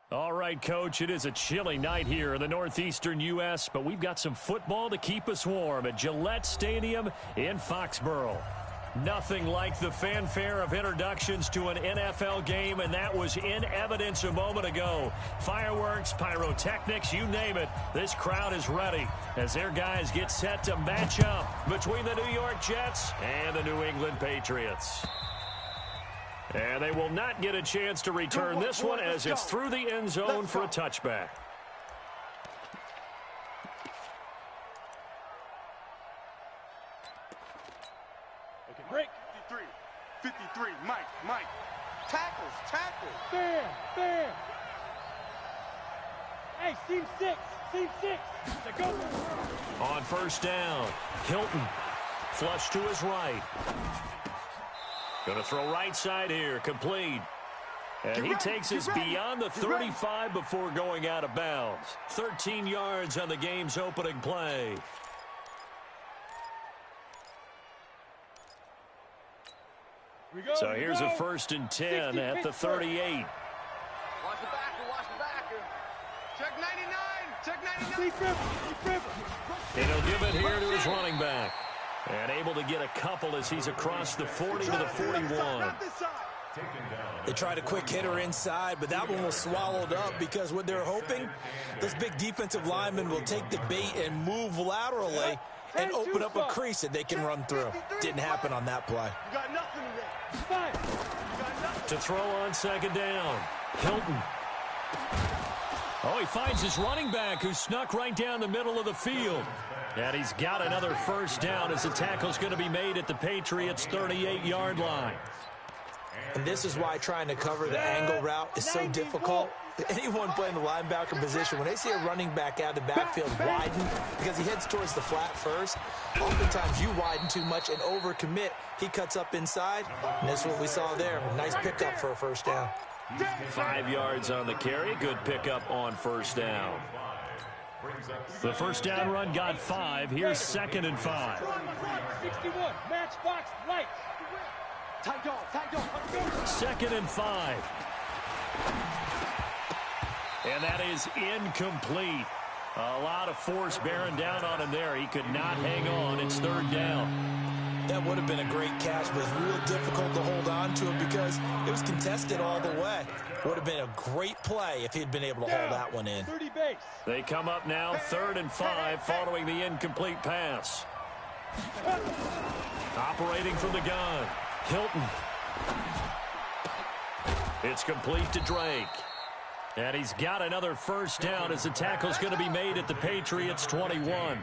All right, Coach, it is a chilly night here in the northeastern U.S., but we've got some football to keep us warm at Gillette Stadium in Foxborough. Nothing like the fanfare of introductions to an NFL game, and that was in evidence a moment ago. Fireworks, pyrotechnics, you name it. This crowd is ready as their guys get set to match up between the New York Jets and the New England Patriots. And they will not get a chance to return this one as it's through the end zone for a touchback. Okay, break. 53, Mike. Tackles. Fair. Hey, seam six. Go. On first down, Hilton flush to his right. Going to throw right side here, complete. And he takes us beyond the 35 before going out of bounds. 13 yards on the game's opening play. So here's a 1st and 10 at the 38. Watch the backer. Check 99. And he'll give it here to his running back. And able to get a couple as he's across the 40 to the 41. They tried a quick hitter inside, but that one was swallowed up because what they're hoping, this big defensive lineman will take the bait and move laterally and open up a crease that they can run through. Didn't happen on that play. You got nothing today. To throw on second down, Hilton. Oh, he finds his running back who snuck right down the middle of the field. And he's got another first down as the tackle's going to be made at the Patriots' 38-yard line. And this is why trying to cover the angle route is so difficult. Anyone playing the linebacker position, when they see a running back out of the backfield widen because he heads towards the flat first, oftentimes you widen too much and overcommit. He cuts up inside, and that's what we saw there. A nice pickup for a first down. 5 yards on the carry. Good pickup on first down. The first down run got 5. Here's 2nd and 5. 61, matchbox light. Tight dog. 2nd and 5. And that is incomplete. A lot of force bearing down on him there. He could not hang on. It's 3rd down. That would have been a great catch, but it was real difficult to hold on to it because it was contested all the way. Would have been a great play if he'd been able to hold that one in. 30 base. They come up now 3rd and 5 following the incomplete pass. Operating from the gun, Hilton. It's complete to Drake. And he's got another first down as the tackle's going to be made at the Patriots' 21.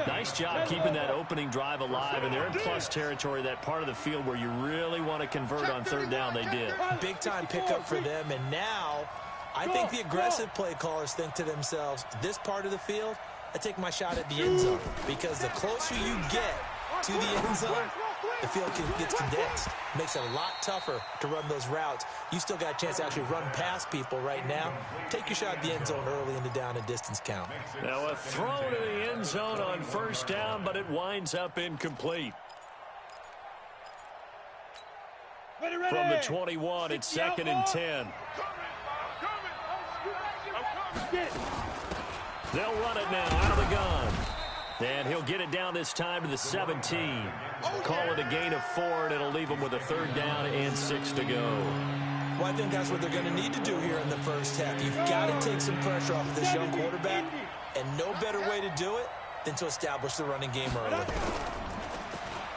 Nice job keeping that opening drive alive, and they're in plus territory, that part of the field where you really want to convert on 3rd down. They did. Big-time pickup for them, and now I think the aggressive play callers think to themselves, this part of the field, I take my shot at the end zone, because the closer you get to the end zone, the field gets condensed. Makes it a lot tougher to run those routes. You still got a chance to actually run past people right now. Take your shot at the end zone early in the down and distance count. Now a throw to the end zone on first down, but it winds up incomplete. From the 21, it's 2nd and 10. They'll run it now out of the gun. And he'll get it down this time to the 17. Call it a gain of 4, and it'll leave him with a 3rd down and 6 to go. Well, I think that's what they're going to need to do here in the first half. You've got to take some pressure off of this young quarterback, and no better way to do it than to establish the running game early.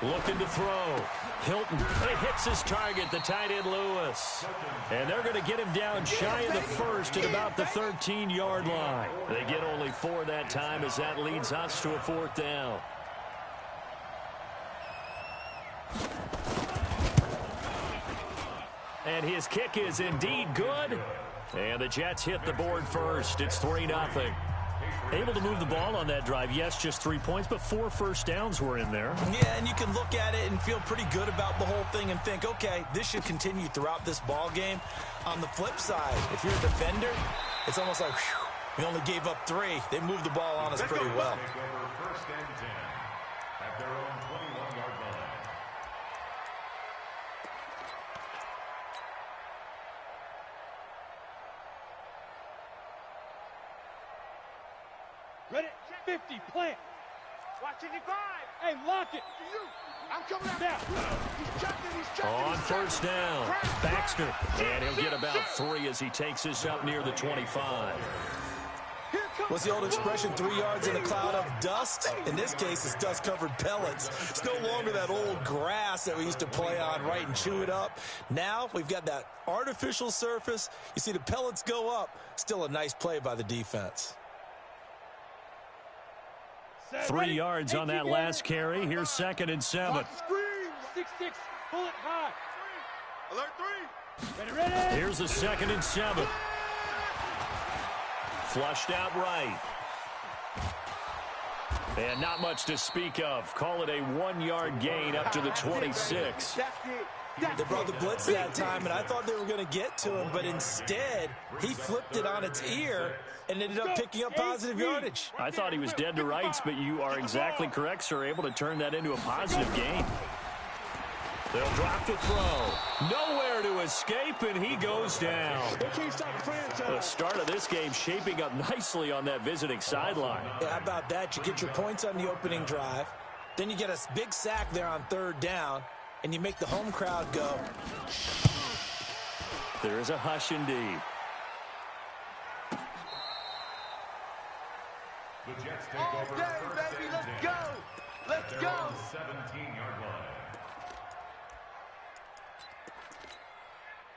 Looking to throw. Hilton, he hits his target, the tight end Lewis. And they're going to get him down shy of the 1st at about the 13-yard line. They get only 4 that time as that leads us to a 4th down. And his kick is indeed good. And the Jets hit the board first. It's 3-0. Able to move the ball on that drive. Yes, just 3 points, but 4 first downs were in there. Yeah, and you can look at it and feel pretty good about the whole thing and think, okay, this should continue throughout this ball game. On the flip side, if you're a defender, it's almost like, whew, we only gave up 3. They moved the ball on us pretty well. Ready? 50, plant. Watch 55. Hey, lock it. I'm coming out. Now. He's checking. On first down, Baxter. And he'll get about 3 as he takes this up near the 25. What's the old expression, 3 yards in a cloud of dust? In this case, it's dust-covered pellets. It's no longer that old grass that we used to play on, right, and chew it up. Now we've got that artificial surface. You see the pellets go up. Still a nice play by the defense. 3 yards on that last carry. Here's 2nd and 7. 6-6, pull it high. Alert 3. Ready. Here's the 2nd and 7. Flushed out right. And not much to speak of. Call it a 1-yard gain up to the 26. That's it. They brought the blitz that time, and I thought they were going to get to him, but instead, he flipped it on its ear and ended up picking up positive yardage. I thought he was dead to rights, but you are exactly correct, sir. Able to turn that into a positive gain. They'll drop the throw. Nowhere to escape, and he goes down. The start of this game shaping up nicely on that visiting sideline. Yeah, how about that? You get your points on the opening drive. Then you get a big sack there on 3rd down, and you make the home crowd go. There is a hush indeed. The Jets take All over day, first baby. and Let's 10 go. Let's at go. their own 17-yard line.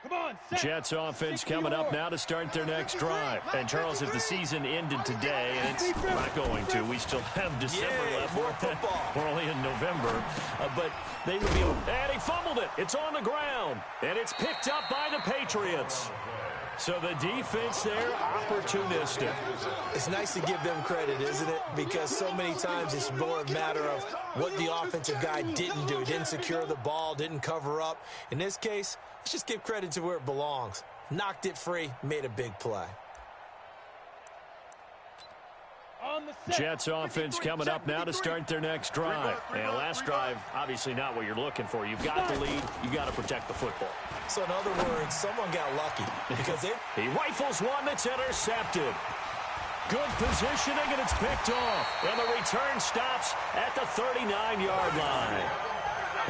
Come on, set. Jets offense coming up now to start their next drive. And, Charles, if the season ended today, and it's not going to, we still have December left. More football. We're only in November. But they would be, and he fumbled it. It's on the ground. And it's picked up by the Patriots. So the defense there, opportunistic. It's nice to give them credit, isn't it? Because so many times it's more a matter of what the offensive guy didn't do. Didn't secure the ball, didn't cover up. In this case, let's just give credit to where it belongs. Knocked it free, made a big play. On the set. Jets offense coming up now to start their next drive. And last drive, obviously not what you're looking for. You've got the lead. You've got to protect the football. So in other words, someone got lucky because he rifles one that's intercepted. Good positioning, and it's picked off. And the return stops at the 39-yard line.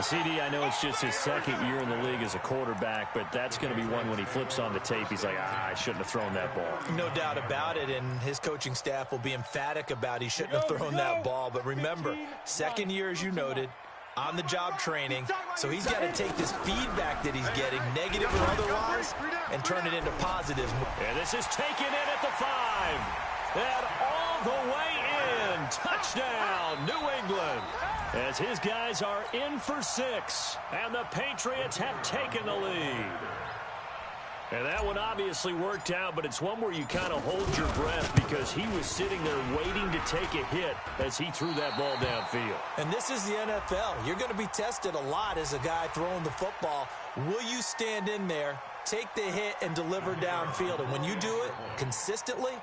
CD, I know it's just his 2nd year in the league as a quarterback, but that's going to be one when he flips on the tape. He's like, I shouldn't have thrown that ball. No doubt about it, and his coaching staff will be emphatic about he shouldn't have thrown that ball. But remember, 2nd year, as you noted, on-the-job training, so he's got to take this feedback that he's getting, negative or otherwise, and turn it into positives. And this is taken in at the 5. And all the way in. Touchdown, New England. As his guys are in for 6. And the Patriots have taken the lead. And that one obviously worked out, but it's one where you kind of hold your breath because he was sitting there waiting to take a hit as he threw that ball downfield. And this is the NFL. You're going to be tested a lot as a guy throwing the football. Will you stand in there, take the hit, and deliver downfield? And when you do it consistently,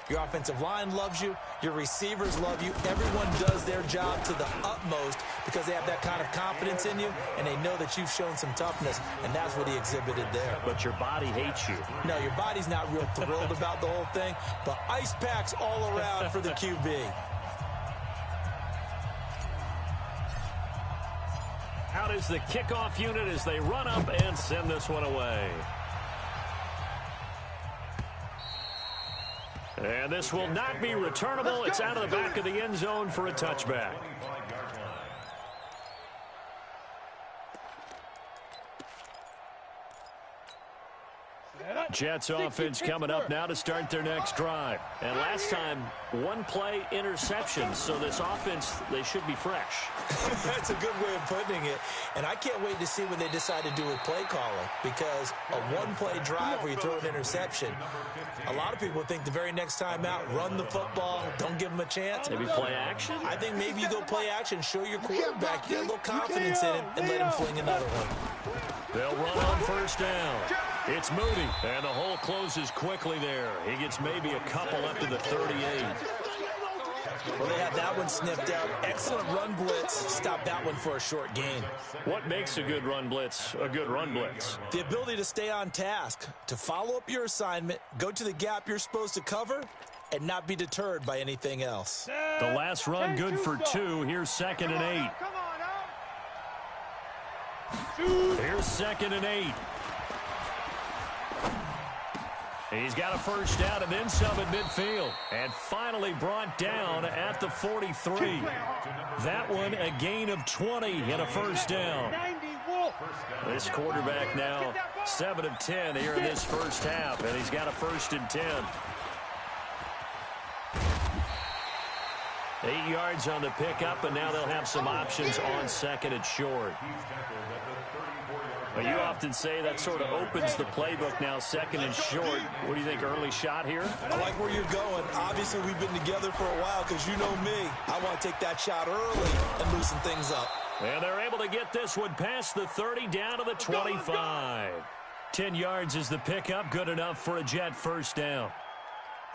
your offensive line loves you, your receivers love you. Everyone does their job to the utmost because they have that kind of confidence in you, and they know that you've shown some toughness, and that's what he exhibited there. But your body hates you. No, your body's not real thrilled about the whole thing, but ice packs all around for the QB. Out is the kickoff unit as they run up and send this one away. And this will not be returnable. It's out of the back of the end zone for a touchback. Jets offense coming up now to start their next drive. And last time, 1-play interception. So this offense, they should be fresh. That's a good way of putting it. And I can't wait to see what they decide to do with play calling, because a 1-play drive where you throw an interception, a lot of people think the very next time out, run the football, don't give them a chance. Maybe play action? I think maybe you go play action, show your quarterback, you get a little confidence in him, and let him fling another one. They'll run on first down. It's Moody, and the hole closes quickly there. He gets maybe a couple up to the 38. Well, they had that one sniffed out. Excellent run blitz. Stop that one for a short gain. What makes a good run blitz a good run blitz? The ability to stay on task, to follow up your assignment, go to the gap you're supposed to cover, and not be deterred by anything else. The last run good for 2. Here's 2nd and 8. Here's 2nd and 8. He's got a first down and then some at midfield. And finally brought down at the 43. That one a gain of 20 and a first down. This quarterback now 7 of 10 here in this first half. And he's got a 1st and 10. 8 yards on the pickup, and now they'll have some options on 2nd and short. Well, you often say that sort of opens the playbook now, 2nd and short. What do you think, early shot here? I like where you're going. Obviously, we've been together for a while because you know me. I want to take that shot early and loosen things up. And they're able to get this one past the 30 down to the 25. 10 yards is the pickup, good enough for a Jet first down.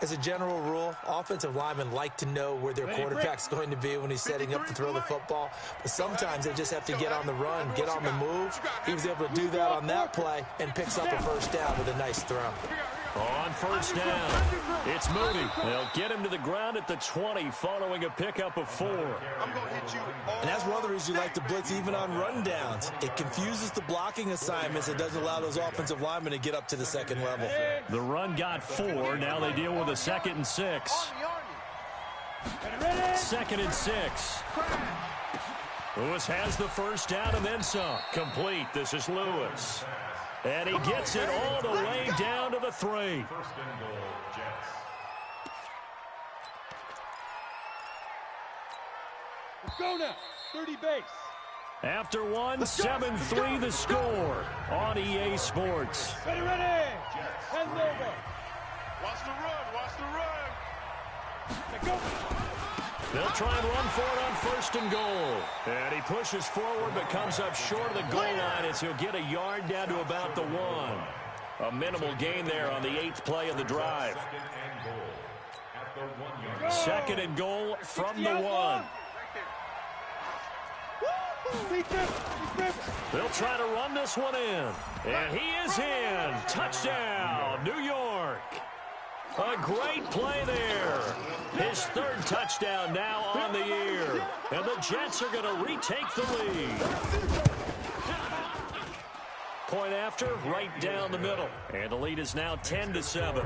As a general rule, offensive linemen like to know where their quarterback's going to be when he's setting up to throw the football. But sometimes they just have to get on the run, get on the move. He was able to do that on that play and picks up a first down with a nice throw. On first down, it's Moody. They'll get him to the ground at the 20 following a pickup of 4. And that's one of the reasons you like to blitz even on rundowns. It confuses the blocking assignments. It doesn't allow those offensive linemen to get up to the second level. The run got 4. Now they deal with a 2nd and 6. 2nd and 6. Lewis has the first down and then some. Complete. This is Lewis. And he gets it all the way down to the 3. 1st and goal, Jets. Let's go now. 30 base. After one, 7-3 the score on EA Sports. Ready. Send over. Watch the run. Let's go. They'll try and run for it on 1st and goal. And he pushes forward but comes up short of the goal line as he'll get a yard down to about the 1. A minimal gain there on the 8th play of the drive. 2nd and goal from the 1. They'll try to run this one in. And he is in. Touchdown, New York. A great play there. His 3rd touchdown now on the year. And the Jets are going to retake the lead. Point after, right down the middle. And the lead is now 10-7.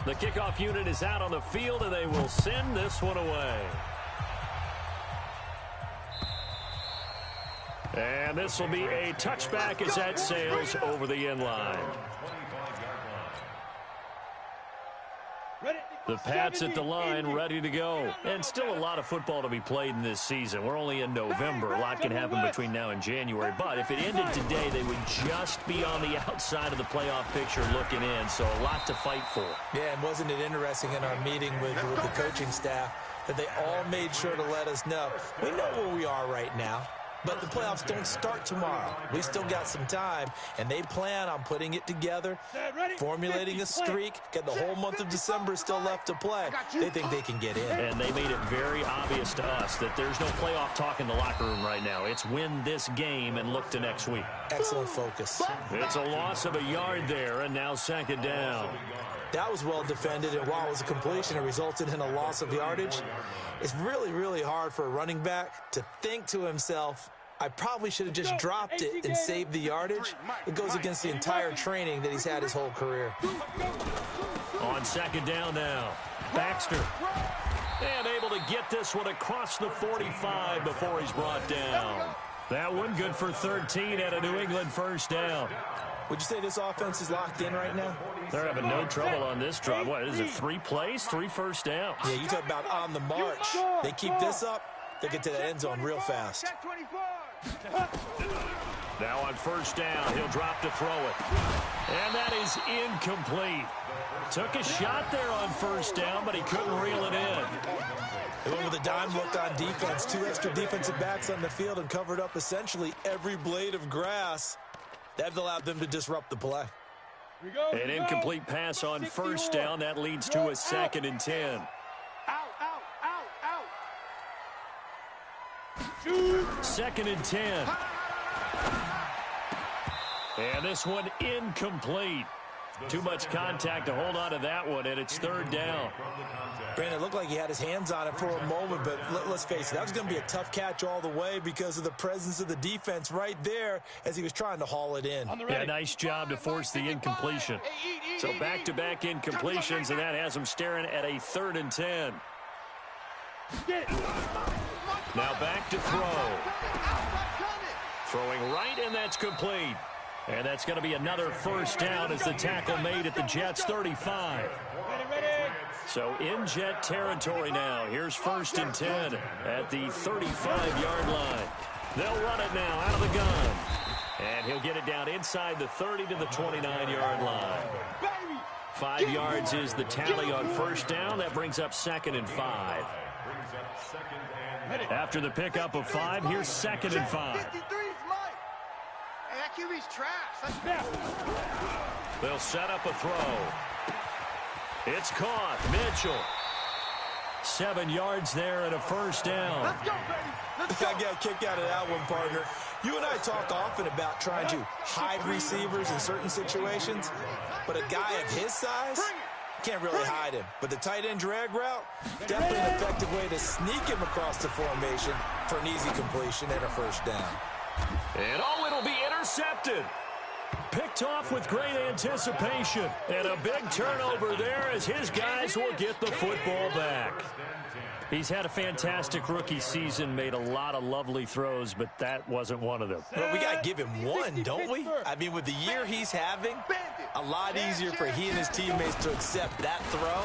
The kickoff unit is out on the field, and they will send this one away. And this will be a touchback as that sails over the end line. The Pats at the line, ready to go. And still a lot of football to be played in this season. We're only in November. A lot can happen between now and January. But if it ended today, they would just be on the outside of the playoff picture looking in. So a lot to fight for. Yeah, and wasn't it interesting in our meeting with the coaching staff that they all made sure to let us know. We know where we are right now. But the playoffs don't start tomorrow. We still got some time, and they plan on putting it together, formulating a streak, get the whole month of December still left to play. They think they can get in. And they made it very obvious to us that there's no playoff talk in the locker room right now. It's win this game and look to next week. Excellent focus. It's a loss of a yard there, and now 2nd down. That was well defended, and while it was a completion, it resulted in a loss of yardage. It's really, really hard for a running back to think to himself, I probably should have just dropped it and saved the yardage. It goes against the entire training that he's had his whole career. On 2nd down now, Baxter. And able to get this one across the 45 before he's brought down. That one good for 13 and a New England first down. Would you say this offense is locked in right now? They're having no trouble on this drive. What is it, 3 plays, 3 first downs? Yeah, you talk about on the march. They keep this up, they get to the end zone real fast. Now on 1st down, he'll drop to throw it. And that is incomplete. Took a shot there on 1st down, but he couldn't reel it in. They went with a dime look on defense. 2 extra defensive backs on the field and covered up essentially every blade of grass. That allowed them to disrupt the play. An incomplete pass on 1st down. That leads to a 2nd and 10. Second and 10. And this one incomplete. Too much contact to hold on to that one, and it's third down. Brandon, it looked like he had his hands on it for a moment, but let's face it, that was going to be a tough catch all the way because of the presence of the defense right there as he was trying to haul it in. Yeah, nice job to force the incompletion. So back-to-back incompletions, and that has him staring at a 3rd and 10. Now back to throw. Throwing right, and that's complete. And that's going to be another first down as the tackle made at the Jets' 35. So in Jet territory now. Here's 1st and 10 at the 35-yard line. They'll run it now out of the gun. And he'll get it down inside the 30 to the 29-yard line. 5 yards is the tally on first down. That brings up 2nd and 5. After the pickup of 5, here's 2nd and 5. QB's trash. They'll set up a throw. It's caught. Mitchell. 7 yards there and a first down. Let's go, baby. Let's go. I got a kick out of that one, partner. You and I talk often about trying to hide receivers in certain situations, but a guy of his size can't really hide him. But the tight end drag route, definitely an effective way to sneak him across the formation for an easy completion and a first down. And it'll be intercepted. Picked off with great anticipation. And a big turnover there as his guys will get the football back. He's had a fantastic rookie season, made a lot of lovely throws, but that wasn't one of them. Well, we got to give him one, don't we? I mean, with the year he's having, a lot easier for he and his teammates to accept that throw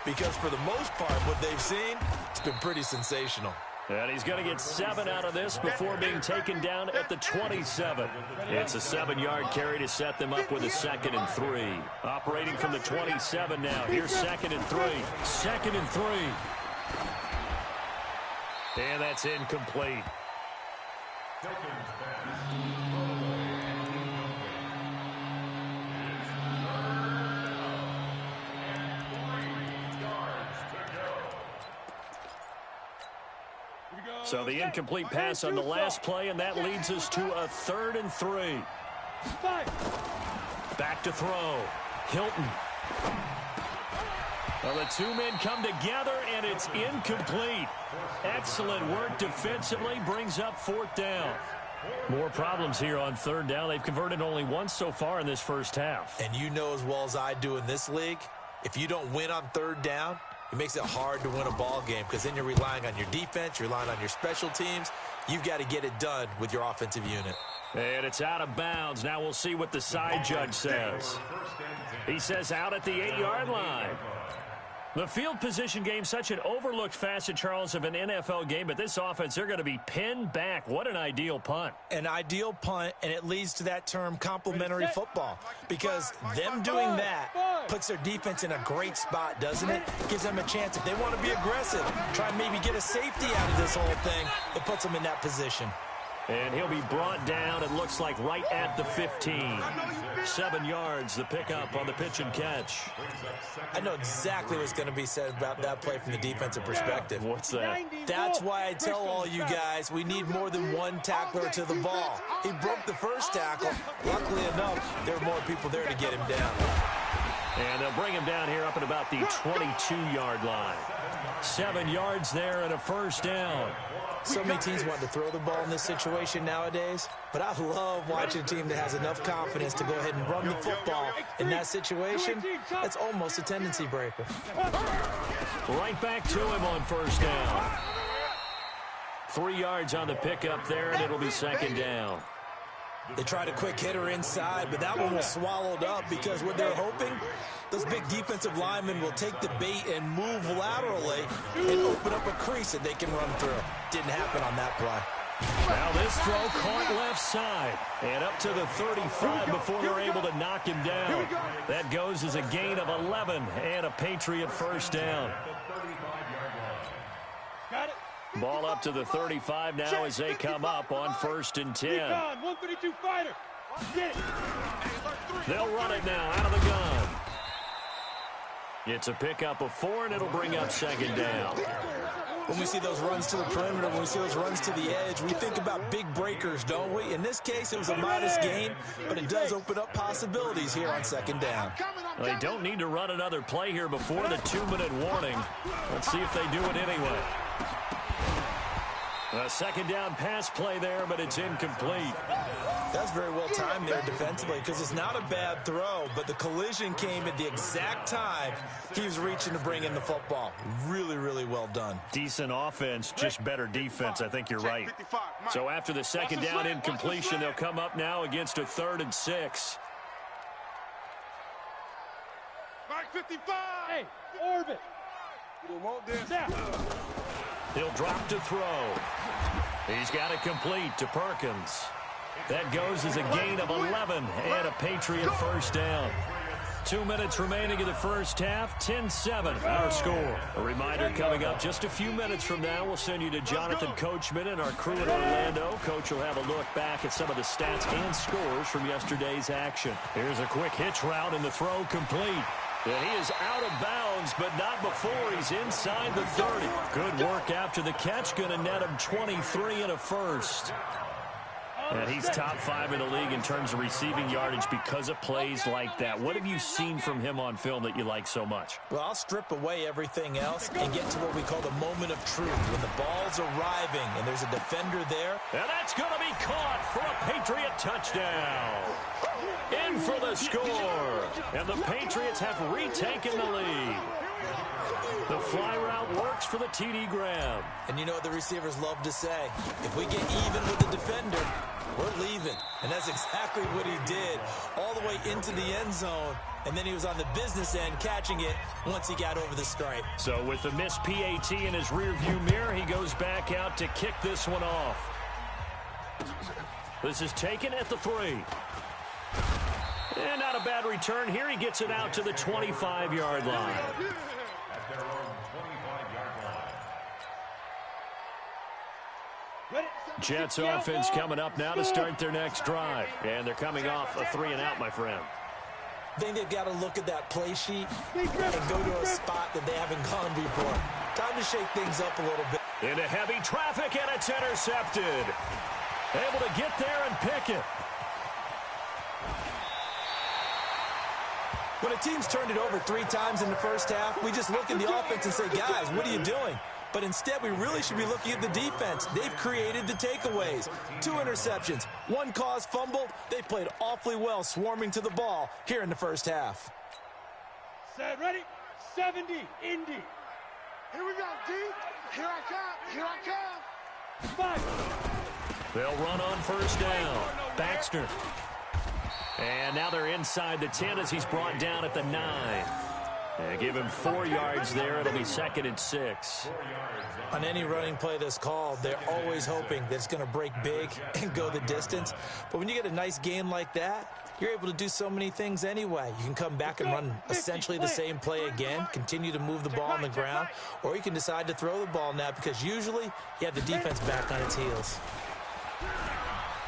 because for the most part, what they've seen, it's been pretty sensational. And he's going to get 7 out of this before being taken down at the 27. It's a 7-yard carry to set them up with a 2nd and 3. Operating from the 27 now. Here's 2nd and 3. 2nd and 3. And that's incomplete. So the incomplete pass on the last play, and that leads us to a 3rd and 3. Back to throw. Hilton. Well, the two men come together, and it's incomplete. Excellent work defensively, brings up 4th down. More problems here on 3rd down. They've converted only once so far in this first half. And you know as well as I do in this league, if you don't win on 3rd down, it makes it hard to win a ball game because then you're relying on your defense, you're relying on your special teams. You've got to get it done with your offensive unit. And it's out of bounds. Now we'll see what the side judge says. He says out at the 8-yard line. The field position game, such an overlooked facet, Charles, of an NFL game, but this offense, they're going to be pinned back. What an ideal punt. An ideal punt, and it leads to that term complementary football because them doing that puts their defense in a great spot, doesn't it? Gives them a chance. If they want to be aggressive, try and maybe get a safety out of this whole thing, it puts them in that position. And he'll be brought down, it looks like, right at the 15. 7 yards, the pickup on the pitch and catch. I know exactly what's going to be said about that play from the defensive perspective. What's that? That's why I tell all you guys we need more than one tackler to the ball. He broke the first tackle. Luckily enough, there were more people there to get him down. And they'll bring him down here up at about the 22-yard line. 7 yards there and a first down. So many teams want to throw the ball in this situation nowadays, but I love watching a team that has enough confidence to go ahead and run the football in that situation. That's almost a tendency breaker. Right back to him on first down. 3 yards on the pickup there, and it'll be 2nd down. They tried a quick hitter inside, but that one was swallowed up because what they're hoping, those big defensive linemen will take the bait and move laterally and open up a crease that they can run through. Didn't happen on that play. Now this throw caught left side and up to the 35 before they're able to knock him down. That goes as a gain of 11 and a Patriot first down. Got it. Ball up to the 35 now as they come up on 1st and 10. 132 fighter. Get it. They'll run it now out of the gun. It's a pickup of 4, and it'll bring up 2nd down. When we see those runs to the perimeter, when we see those runs to the edge, we think about big breakers, don't we? In this case, it was a modest gain, but it does open up possibilities here on second down. Well, they don't need to run another play here before the 2-minute warning. Let's see if they do it anyway. A second down pass play there, but it's incomplete. That's very well timed there defensively because it's not a bad throw, but the collision came at the exact time he was reaching to bring in the football. Really, really well done. Decent offense, just better defense. I think you're right. So after the second down incompletion, they'll come up now against a 3rd and 6. Mike 55. Hey, orbit. You don't want this. Now. He'll drop to throw. He's got it complete to Perkins. That goes as a gain of 11 and a Patriot first down. 2 minutes remaining in the first half, 10-7 our score. A reminder coming up just a few minutes from now, we'll send you to Jonathan Coachman and our crew in Orlando. Coach will have a look back at some of the stats and scores from yesterday's action. Here's a quick hitch route and the throw complete. And he is out of bounds, but not before he's inside the 30. Good work after the catch, going to net him 23 and a first. And he's top 5 in the league in terms of receiving yardage because of plays like that. What have you seen from him on film that you like so much? Well, I'll strip away everything else and get to what we call the moment of truth. When the ball's arriving and there's a defender there. And that's going to be caught for a Patriot touchdown. In for the score. And the Patriots have retaken the lead. The fly route works for the TD grab. And you know what the receivers love to say? If we get even with the defender, we're leaving. And that's exactly what he did. All the way into the end zone. And then he was on the business end catching it once he got over the stripe. So with the missed PAT in his rearview mirror, he goes back out to kick this one off. This is taken at the 3. And not a bad return here. He gets it out to the 25-yard line. Jets offense coming up now to start their next drive. And they're coming off a 3-and-out, my friend. I think they've got to look at that play sheet and go to a spot that they haven't gone before. Time to shake things up a little bit. Into heavy traffic, and it's intercepted. Able to get there and pick it. When a team's turned it over 3 times in the first half, we just look at the offense and say, guys, what are you doing? But instead, we really should be looking at the defense. They've created the takeaways. 2 interceptions, 1 caused fumble. They played awfully well swarming to the ball here in the first half. Set, ready? 70, Indy. Here we go, D. Here I come. Here I come. 5. They'll run on first down. Baxter. And now they're inside the 10 as he's brought down at the 9. And give him 4 yards there. It'll be 2nd and 6. On any running play that's called, they're always hoping that it's going to break big and go the distance. But when you get a nice gain like that, you're able to do so many things anyway. You can come back and run essentially the same play again, continue to move the ball on the ground, or you can decide to throw the ball now because usually you have the defense back on its heels.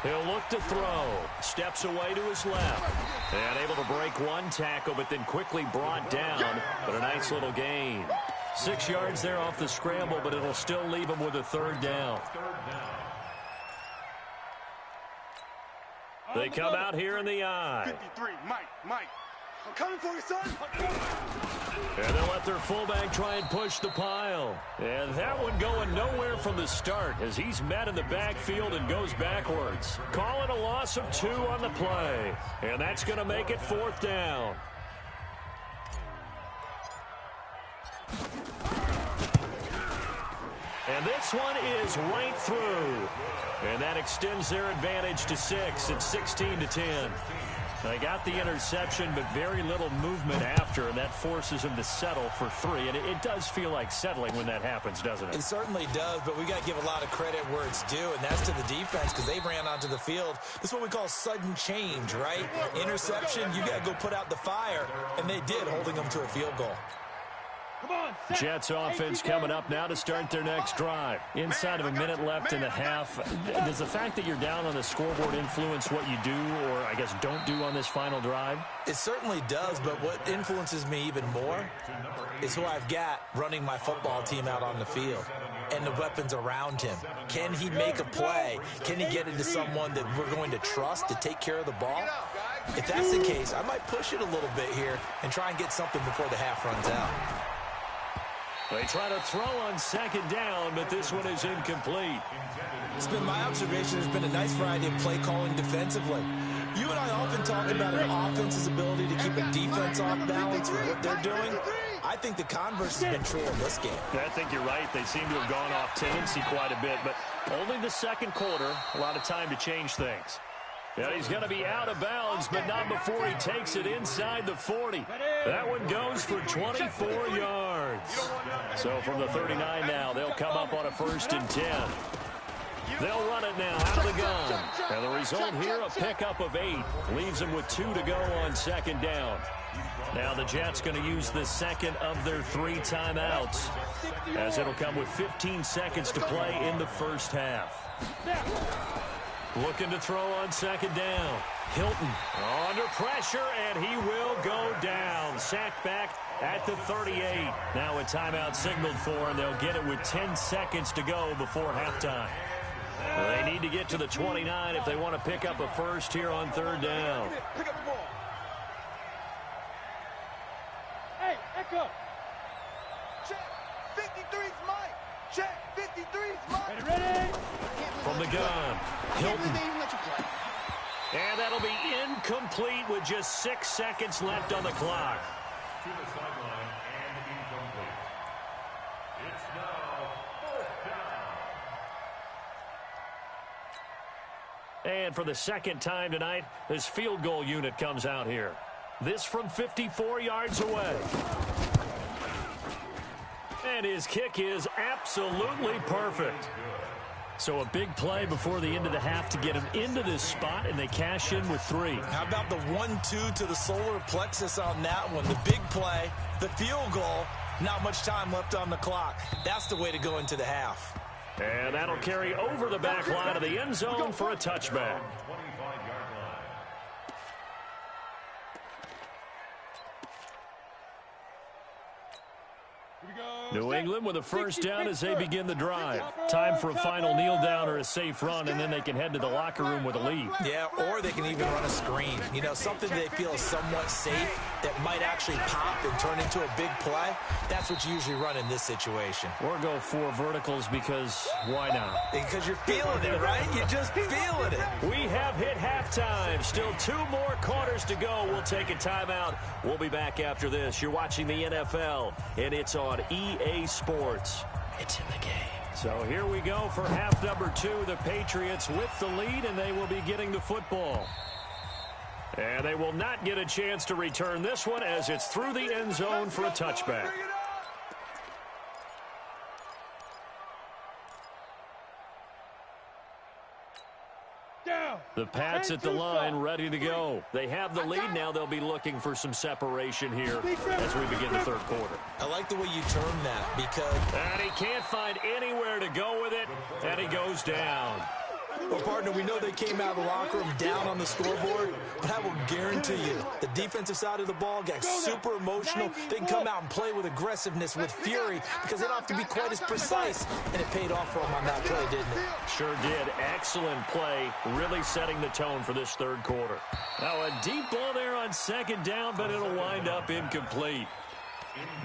He'll look to throw. Steps away to his left. And able to break 1 tackle, but then quickly brought down. But a nice little gain. 6 yards there off the scramble, but it'll still leave him with a 3rd down. They come out here in the I. 53, Mike. I'm coming for you, son. And they'll let their fullback try and push the pile. And that one going nowhere from the start as he's met in the backfield and goes backwards. Calling a loss of 2 on the play. And that's going to make it 4th down. And this one is right through. And that extends their advantage to 6. It's 16-10. They got the interception, but very little movement after, and that forces him to settle for 3. And it does feel like settling when that happens, doesn't it? It certainly does, but we got to give a lot of credit where it's due, and that's to the defense because they ran onto the field. This is what we call sudden change, right? Interception, you got to go put out the fire, and they did, holding them to a field goal. Jets offense coming up now to start their next drive. Inside of a minute left in the half. Does the fact that you're down on the scoreboard influence what you do or, I guess, don't do on this final drive? It certainly does, but what influences me even more is who I've got running my football team out on the field. and the weapons around him. Can he make a play? Can he get into someone that we're going to trust to take care of the ball? If that's the case, I might push it a little bit here and try and get something before the half runs out. They try to throw on second down, but this one is incomplete. It's been my observation. There's been a nice variety of play calling defensively. You and I often talk about an offense's ability to keep a defense off balance with what they're doing. I think the converse has been true in this game. I think you're right. They seem to have gone off tendency quite a bit, but only the second quarter, a lot of time to change things. Yeah, he's going to be out of bounds, but not before he takes it inside the 40. That one goes for 24 yards. So from the 39 now, they'll come up on a 1st and 10. They'll run it now out of the gun. And the result here, a pickup of 8. Leaves them with 2 to go on second down. Now the Jets going to use the second of their 3 timeouts, as it'll come with 15 seconds to play in the first half. Looking to throw on second down. Hilton under pressure, and he will go down. Sacked back at the 38. Now a timeout signaled for, and they'll get it with 10 seconds to go before halftime. Well, they need to get to the 29 if they want to pick up a first here on 3rd down. Pick up the ball. Hey, echo. Check. 53's Mike. Check. 53's Mike. Ready? From the gun, Hilton. And that'll be incomplete with just 6 seconds left on the clock. To the sideline and incomplete. It's now 4th down. And for the second time tonight, this field goal unit comes out here. This from 54 yards away. And his kick is absolutely perfect. So a big play before the end of the half to get him into this spot, and they cash in with 3. How about the 1-2 to the solar plexus on that one? The big play, the field goal, not much time left on the clock. That's the way to go into the half. And that'll carry over the back line of the end zone for a touchback. 25-yard line. New England with a first down as they begin the drive. Time for a final kneel down or a safe run, and then they can head to the locker room with a lead. Yeah, or they can even run a screen. You know, something they feel is somewhat safe that might actually pop and turn into a big play. That's what you usually run in this situation. Or go 4 verticals because why not? Because you're feeling it, right? You're just feeling it. We have hit halftime. Still 2 more quarters to go. We'll take a timeout. We'll be back after this. You're watching the NFL, and it's on EA Sports. It's in the game. So here we go for half number 2. The Patriots with the lead, and they will be getting the football. And they will not get a chance to return this one as it's through the end zone for a touchback. The Pats at the line, ready to go. They have the lead now. They'll be looking for some separation here as we begin the 3rd quarter. I like the way you term that because... And he can't find anywhere to go with it, and he goes down. Well, partner, we know they came out of the locker room down on the scoreboard, but I will guarantee you the defensive side of the ball got super emotional. They can come out and play with aggressiveness, with fury, because they don't have to be quite as precise, and it paid off for them on that play, didn't it? Sure did. Excellent play, really setting the tone for this 3rd quarter. Now, a deep ball there on second down, but it'll wind up incomplete.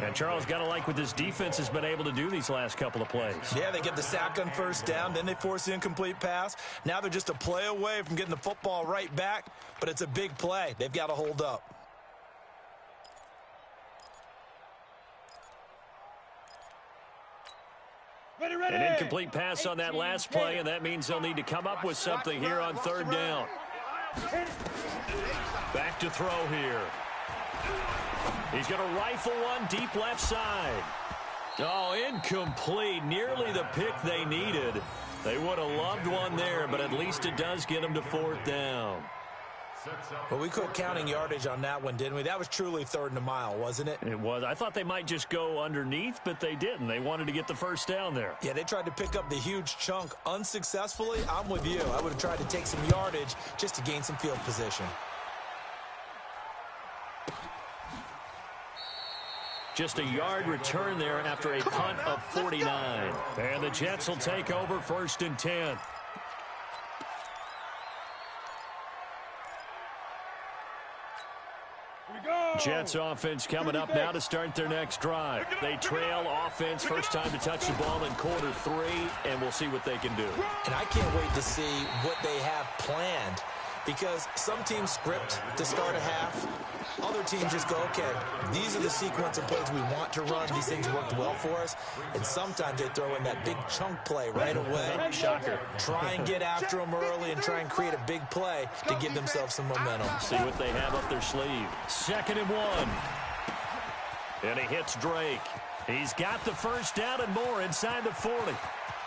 And Charles, got to like what this defense has been able to do these last couple of plays. Yeah, they get the sack on first down, then they force the incomplete pass. Now they're just a play away from getting the football right back, but it's a big play. They've got to hold up. An incomplete pass on that last play, and that means they'll need to come up with something here on 3rd down. Back to throw here. He's going to rifle one deep left side. Oh, incomplete. Nearly the pick they needed. They would have loved one there, but at least it does get them to 4th down. Well, we quit counting yardage on that one, didn't we? That was truly 3rd and a mile, wasn't it? It was. I thought they might just go underneath, but they didn't. They wanted to get the first down there. Yeah, they tried to pick up the huge chunk unsuccessfully. I'm with you. I would have tried to take some yardage just to gain some field position. Just a yard return there after a punt of 49. And the Jets will take over 1st and 10. Jets offense coming up now to start their next drive. They trail offense, first time to touch the ball in quarter 3, and we'll see what they can do. And I can't wait to see what they have planned, because some teams script to start a half. Other teams just go, okay, these are the sequence of plays we want to run. These things worked well for us. And sometimes they throw in that big chunk play right away. Shocker. Try and get after them early and try and create a big play to give themselves some momentum. See what they have up their sleeve. 2nd and 1. And he hits Drake. He's got the first down and more inside the 40.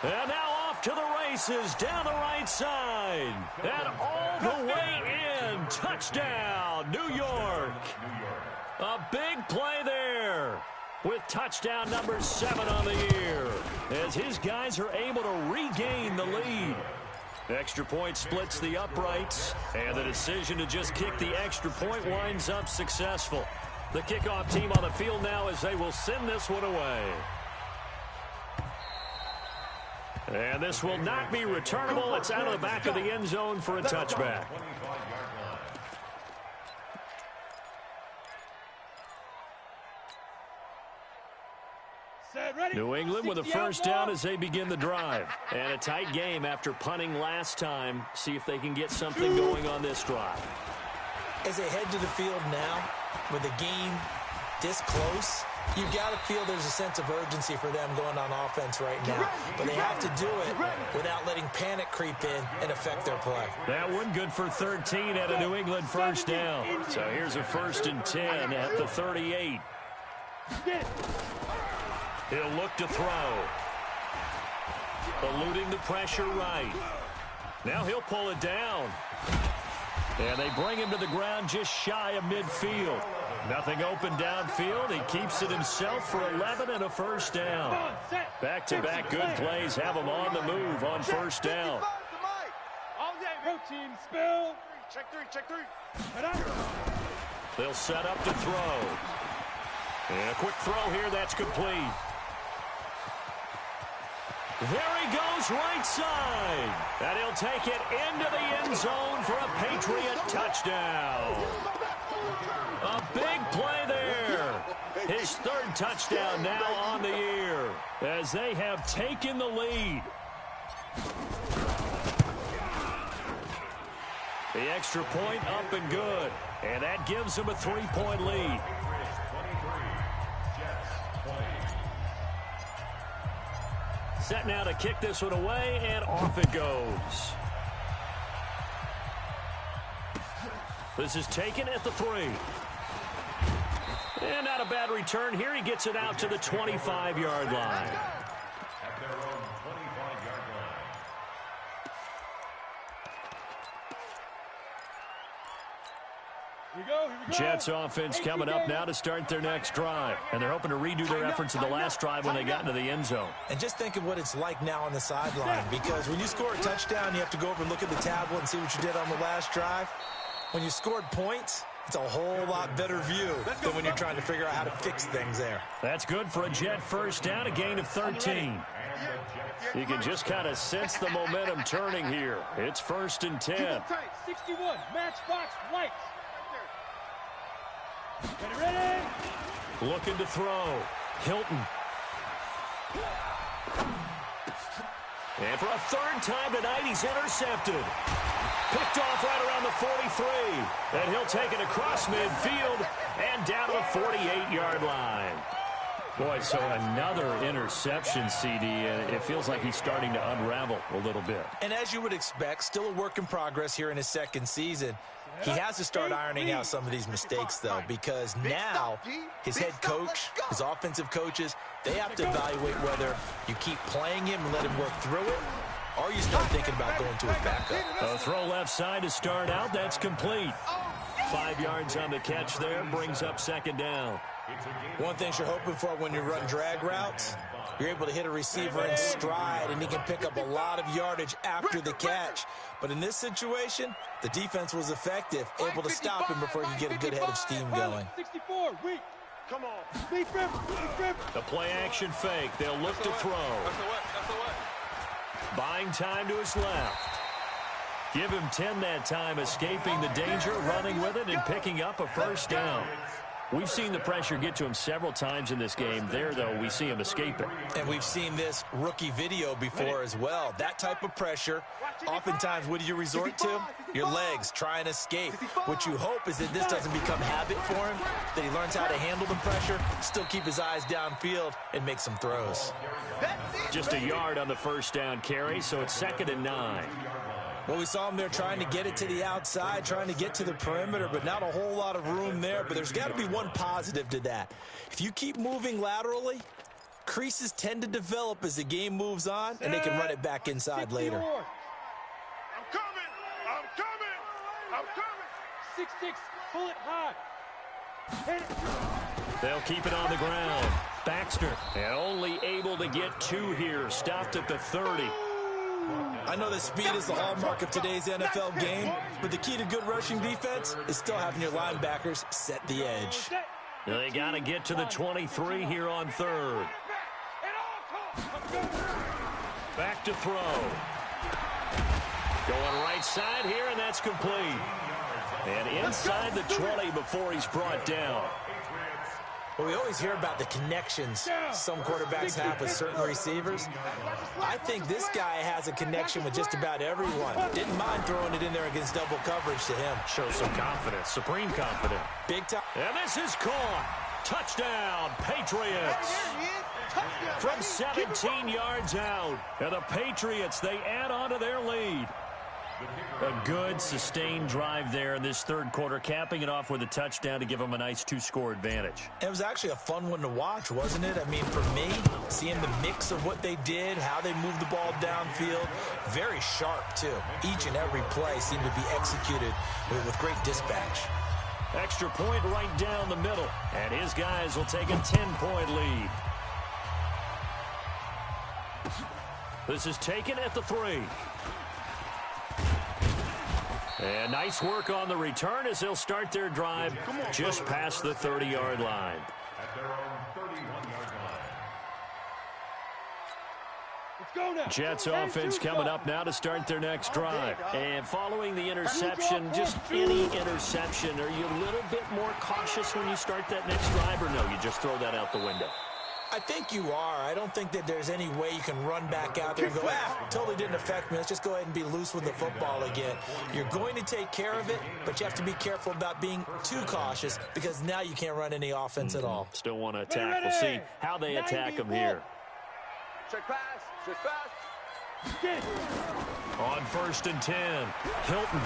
And now off to the races down the right side. And all the way in. Touchdown, New York. A big play there with touchdown number 7 on the year as his guys are able to regain the lead. Extra point splits the uprights, and the decision to just kick the extra point winds up successful. The kickoff team on the field now as they will send this one away. And this will not be returnable. It's out of the back of the end zone for a touchback. New England with a first down as they begin the drive. And a tight game after punting last time. See if they can get something going on this drive. As they head to the field now, with the game this close, you've got to feel there's a sense of urgency for them going on offense right now. But they have to do it without letting panic creep in and affect their play. That one good for 13 at a New England first down. So here's a 1st and 10 at the 38. He'll look to throw. Eluding the pressure right. Now he'll pull it down. And they bring him to the ground just shy of midfield. Nothing open downfield. He keeps it himself for 11 and a first down. Back-to-back good plays have him on the move on first down. Routine spill. Check three. They'll set up to throw. And a quick throw here. That's complete. There he goes right side. And he'll take it into the end zone for a Patriot touchdown. A big play there. His 3rd touchdown now on the year as they have taken the lead. The extra point up and good. And that gives them a 3-point lead. Set now to kick this one away, and off it goes. This is taken at the 3. And not a bad return here. He gets it out to the 25-yard line. At their own 25-yard line. Here we go. Jets offense coming up now to start their next drive. And they're hoping to redo their efforts in the last drive when they got into the end zone. And just think of what it's like now on the sideline, because when you score a touchdown, you have to go over and look at the tablet and see what you did on the last drive. When you scored points, it's a whole lot better view than when you're trying to figure out how to fix things there. That's good for a Jet first down, a gain of 13. You can just kind of sense the momentum turning here. It's 1st and 10. 61, matchbox lights. Ready? Looking to throw. Hilton. And for a 3rd time tonight, he's intercepted. Picked off right around the 43. And he'll take it across midfield and down to the 48-yard line. Boy, so another interception, CD, and it feels like he's starting to unravel a little bit. And as you would expect, still a work in progress here in his 2nd season. He has to start ironing out some of these mistakes, though, because now his head coach, his offensive coaches, they have to evaluate whether you keep playing him and let him work through it, or you start thinking about going to his backup. A throw left side to start out. That's complete. 5 yards on the catch there. Brings up 2nd down. One thing you're hoping for when you run drag routes, you're able to hit a receiver in stride, and he can pick up a lot of yardage after the catch. But in this situation, the defense was effective, able to stop him before he could get a good head of steam going. 64, weak. Come on. The play action fake. They'll look to throw. Buying time to his left. Give him 10 that time, escaping the danger, running with it, and picking up a first down. We've seen the pressure get to him several times in this game. There, though, we see him escape it. And we've seen this rookie video before as well. That type of pressure, oftentimes, what do you resort to? Your legs, try and escape. What you hope is that this doesn't become habit for him, that he learns how to handle the pressure, still keep his eyes downfield, and make some throws. Just a yard on the first down carry, so it's 2nd and 9. Well, we saw him there trying to get it to the outside, trying to get to the perimeter, but not a whole lot of room there. But there's got to be one positive to that. If you keep moving laterally, creases tend to develop as the game moves on, and they can run it back inside later. I'm coming. I'm coming. I'm coming. 6-6, pull it high. Hit it. They'll keep it on the ground. Baxter, and only able to get 2 here, stopped at the 30. I know that speed is the hallmark of today's NFL game, but the key to good rushing defense is still having your linebackers set the edge. They got to get to the 23 here on 3rd. Back to throw. Going right side here, and that's complete. And inside the 20 before he's brought down. Well, we always hear about the connections some quarterbacks have with certain receivers. I think this guy has a connection with just about everyone. Didn't mind throwing it in there against double coverage to him. Shows some confidence, supreme confidence. Big time. And this is caught. Touchdown, Patriots. From 17 yards out. And the Patriots, they add on to their lead. A good, sustained drive there in this 3rd quarter, capping it off with a touchdown to give them a nice 2-score advantage. It was actually a fun one to watch, wasn't it? I mean, for me, seeing the mix of what they did, how they moved the ball downfield, very sharp, too. Each and every play seemed to be executed with great dispatch. Extra point right down the middle, and his guys will take a 10-point lead. This is taken at the 3. And nice work on the return as they'll start their drive just past the 30-yard line. At their own 31-yard line. Jets offense coming up now to start their next drive. And following the interception, just any interception, are you a little bit more cautious when you start that next drive, or no, you just throw that out the window? I think you are. I don't think that there's any way you can run back out there and go, totally didn't affect me. Let's just go ahead and be loose with the football again. You're going to take care of it, but you have to be careful about being too cautious because now you can't run any offense at all. Still want to attack. We'll see how they attack them here. Check pass. Check pass. On 1st and 10, Hilton.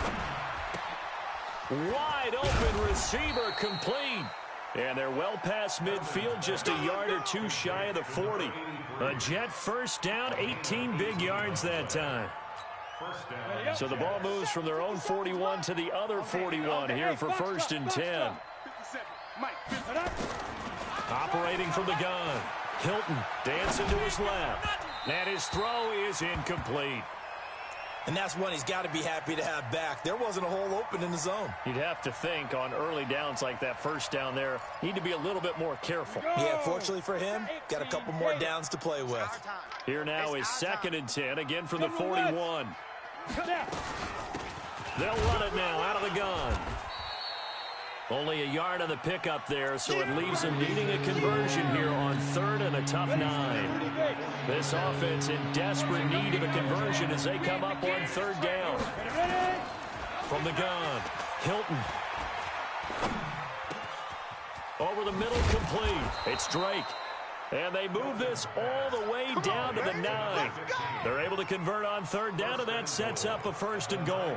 Wide open receiver complete. And they're well past midfield, just a yard or 2 shy of the 40. A Jet first down, 18 big yards that time. So the ball moves from their own 41 to the other 41 here for 1st and 10. Operating from the gun. Hilton dancing to his left. And his throw is incomplete. And that's one he's got to be happy to have back. There wasn't a hole open in the zone. You'd have to think on early downs like that first down there, need to be a little bit more careful. Yeah, fortunately for him, got a couple more downs to play with. Here now is 2nd and 10, again from the 41. They'll run it now out of the gun. Only a yard on the pickup there, so it leaves them needing a conversion here on 3rd and a tough 9. This offense in desperate need of a conversion as they come up on 3rd down. From the gun, Hilton. Over the middle, complete. It's Drake. And they move this all the way down to the 9. They're able to convert on 3rd down, and that sets up a 1st and goal.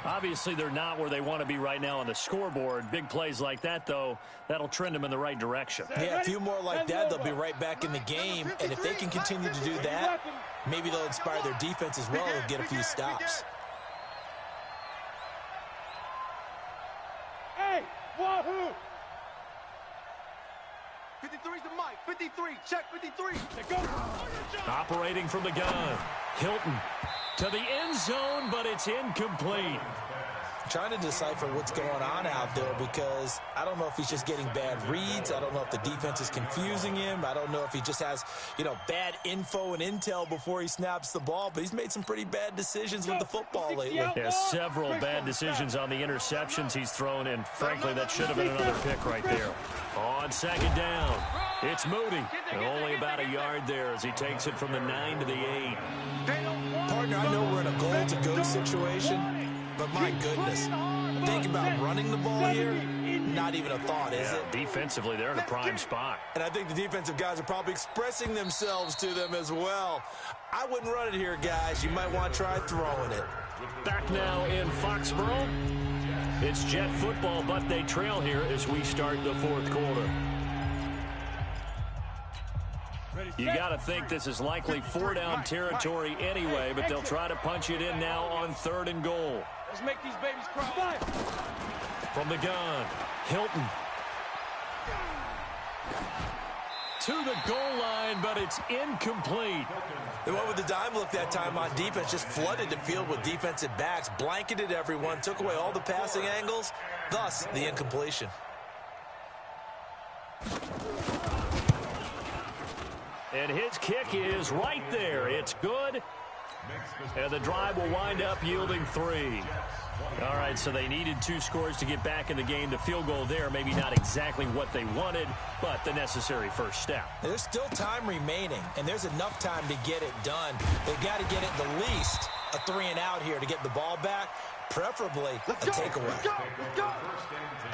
Obviously, they're not where they want to be right now on the scoreboard. Big plays like that, though, that'll trend them in the right direction. Yeah, a few more like that, they'll be right back in the game. And if they can continue to do that, maybe they'll inspire their defense as well and get a few stops. Hey, wahoo! 53's the mic. 53. Check 53. Operating from the gun. Hilton to the end zone, but it's incomplete. trying to decipher what's going on out there because I don't know if he's just getting bad reads. I don't know if the defense is confusing him. I don't know if he just has, bad info and intel before he snaps the ball, but he's made some pretty bad decisions with the football lately. Yeah, several bad decisions on the interceptions he's thrown, and frankly, that should have been another pick right there. On second down, it's Moody. And only about a yard there as he takes it from the 9 to the 8. Partner, I know we're in a goal-to-go situation, but my goodness, think about running the ball here. Not even a thought, is it? Defensively, they're in a prime spot. And I think the defensive guys are probably expressing themselves to them as well. I wouldn't run it here, guys. You might want to try throwing it. Back now in Foxborough. It's Jet football, but they trail here as we start the fourth quarter. You got to think this is likely 4-down territory anyway, but they'll try to punch it in now on 3rd and goal. Let's make these babies cry. From the gun, Hilton. To the goal line, but it's incomplete. They went with the dime look that time on defense, just flooded the field with defensive backs, blanketed everyone, took away all the passing angles, thus the incompletion. And his kick is right there. It's good. And the drive will wind up yielding 3. All right, so they needed 2 scores to get back in the game. The field goal there, maybe not exactly what they wanted, but the necessary first step. There's still time remaining, and there's enough time to get it done. They've got to get it the least a 3 and out here to get the ball back, preferably a takeaway. Let's go. First and 10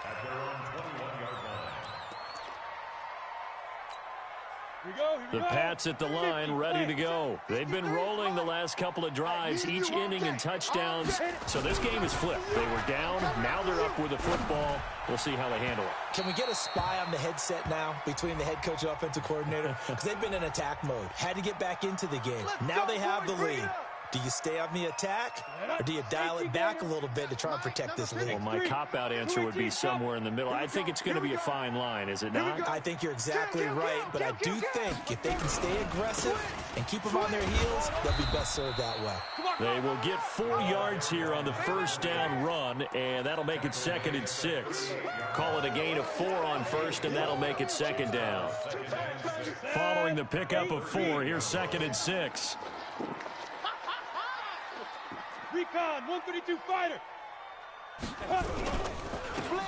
at their own 21-yard line. The Pats at the line, ready to go. They've been rolling the last couple of drives, each inning in touchdowns. So this game is flipped. They were down, now they're up with the football. We'll see how they handle it. Can we get a spy on the headset now between the head coach and offensive coordinator? Because they've been in attack mode. Had to get back into the game. Now they have the lead. Do you stay on the attack, or do you dial it back a little bit to try and protect this lead? Well, my cop-out answer would be somewhere in the middle. I think it's going to be a fine line, is it not? I think you're exactly right, but I do think if they can stay aggressive and keep them on their heels, they'll be best served that way. They will get 4 yards here on the first down run, and that'll make it 2nd and 6. Call it a gain of 4 on first, and that'll make it 2nd down. Following the pickup of 4, here's 2nd and 6. Recon, 132 fighter.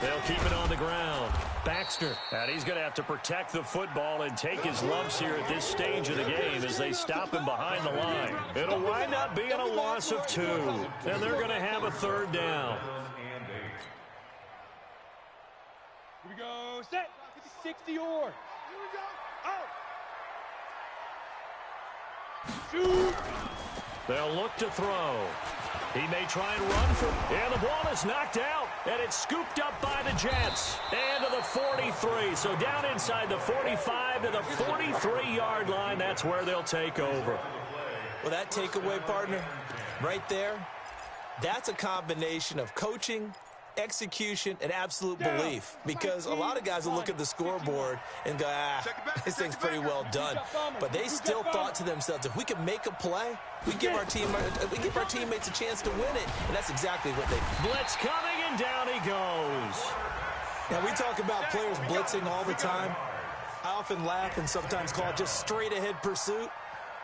They'll keep it on the ground. Baxter, and he's going to have to protect the football and take his lumps here at this stage of the game as they stop him behind the line. It'll wind up being a loss of 2, and they're going to have a 3rd down. Here we go, set, 60 or. Here we go. Shoot. They'll look to throw. He may try and run for, and the ball is knocked out, and it's scooped up by the Jets. And to the 43, so down inside the 45 to the 43-yard line. That's where they'll take over. Well, that takeaway, partner, right there, that's a combination of coaching, execution, and absolute belief. Because a lot of guys will look at the scoreboard and go, this thing's pretty well done. But they still thought to themselves, if we can make a play, we give our teammates a chance to win it. And that's exactly what they did. Blitz coming, and down he goes. Now, we talk about players blitzing all the time. I often laugh and sometimes call it just straight-ahead pursuit.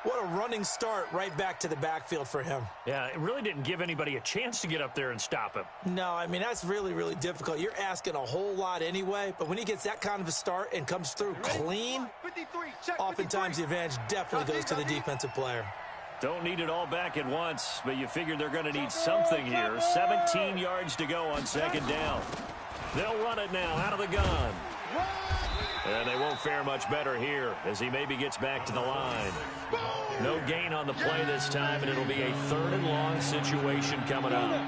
What a running start right back to the backfield for him. Yeah, it really didn't give anybody a chance to get up there and stop him. No, I mean, that's really, really difficult. You're asking a whole lot anyway, but when he gets that kind of a start and comes through clean, oftentimes the advantage definitely goes to the defensive player. Don't need it all back at once, but you figure they're going to need something here. 17 yards to go on 2nd down. They'll run it now out of the gun. And they won't fare much better here as he maybe gets back to the line. No gain on the play this time, and it'll be a 3rd and long situation coming up.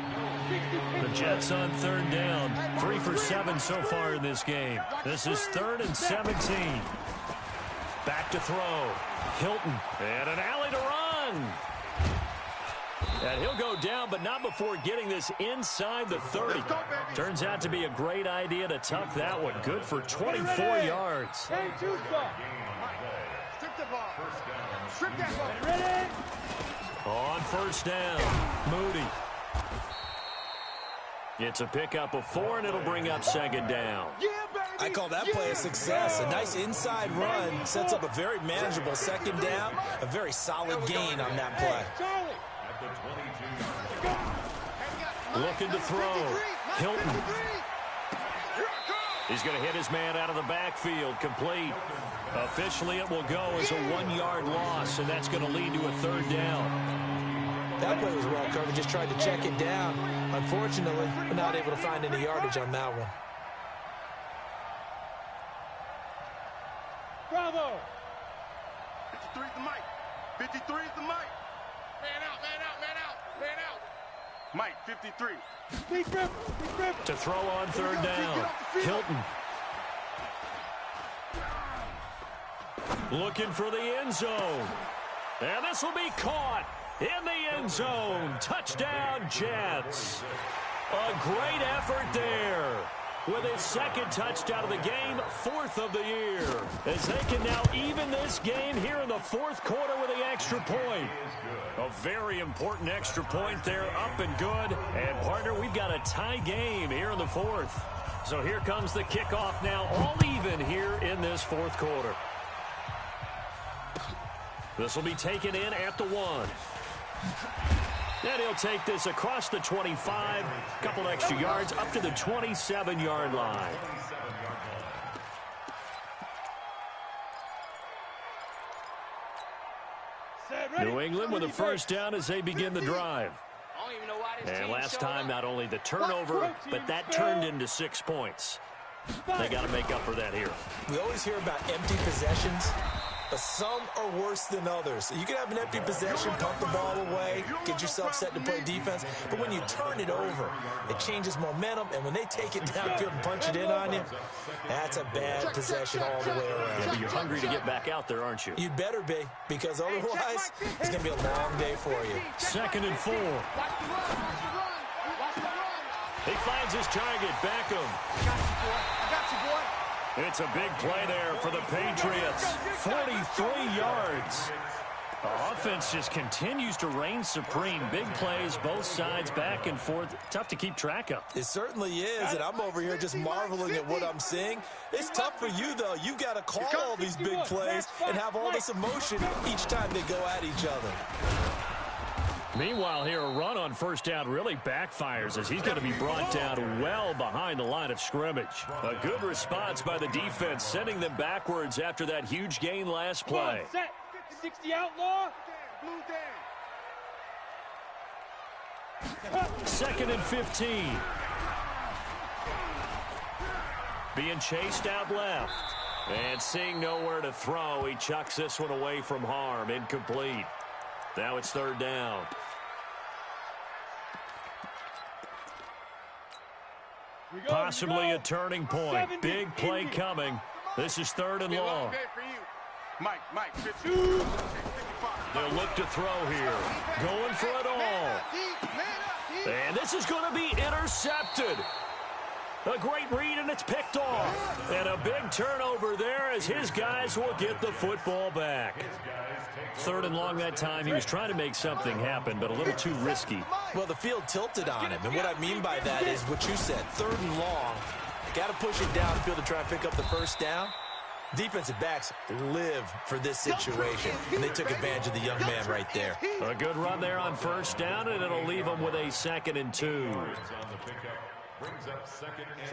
The Jets on 3rd down, 3 for 7 so far in this game. This is 3rd and 17. Back to throw. Hilton, and an alley to run. And he'll go down, but not before getting this inside the 30. Turns out to be a great idea to tuck that one. Good for 24 yards. Strip the ball. Strip that ball. Ready? On 1st down, Moody. It's a pickup of 4, and it'll bring up second down. Yeah, baby. I call that play a success. A nice inside run sets up a very manageable second down. A very solid gain on that play. Charlie. At the 22. Looking to throw. Hilton. He's going to hit his man out of the backfield. Complete. Officially, it will go as a 1-yard loss, and that's going to lead to a third down. That play was well covered. Just tried to check it down. Unfortunately, we're not able to find any yardage on that one. Bravo. 53 is the mic. 53 is the mic. Man out, man out, man out, man out. Mike, 53. Deep grip. To throw on third down. Hilton. Looking for the end zone. And this will be caught in the end zone. Touchdown, Jets. A great effort there. With his second touchdown of the game, 4th of the year. As they can now even this game here in the 4th quarter with the extra point. A very important extra point there, up and good. And, partner, we've got a tie game here in the 4th. So here comes the kickoff now, all even here in this 4th quarter. This will be taken in at the 1. And he'll take this across the 25, a couple extra yards, up to the 27-yard line. New England with a first down as they begin the drive. And last time, not only the turnover, but that turned into 6 points. They got to make up for that here. We always hear about empty possessions, but some are worse than others. You can have an empty possession, pump the ball away, get yourself set to play defense, but when you turn it over, it changes momentum, and when they take it downfield and punch it in on you, that's a bad possession all the way around. Yeah, but you're hungry to get back out there, aren't you? You'd better be, because otherwise, it's going to be a long day for you. 2nd and 4. He finds his target, Beckham. I got you, boy. It's a big play there for the Patriots. 43 yards. The offense just continues to reign supreme. Big plays, both sides, back and forth. Tough to keep track of. It certainly is, and I'm over here just marveling at what I'm seeing. It's tough for you, though. You've got to call all these big plays and have all this emotion each time they go at each other. Meanwhile, here, a run on first down really backfires as he's going to be brought down well behind the line of scrimmage. A good response by the defense, sending them backwards after that huge gain last play. Set. 60 outlaw. Blue down. 2nd and 15. Being chased out left. And seeing nowhere to throw, he chucks this one away from harm. Incomplete. Now it's third down. Possibly a turning point. Big play coming. This is 3rd and long. Mike, 52. They'll look to throw here. Going for it all. And this is going to be intercepted. A great read, and it's picked off. And a big turnover there as his guys will get the football back. 3rd and long that time. He was trying to make something happen, but a little too risky. Well, the field tilted on him, and what I mean by that is what you said, 3rd and long. Got to push it downfield to try and pick up the first down. Defensive backs live for this situation, and they took advantage of the young man right there. A good run there on first down, and it'll leave them with a 2nd and 2.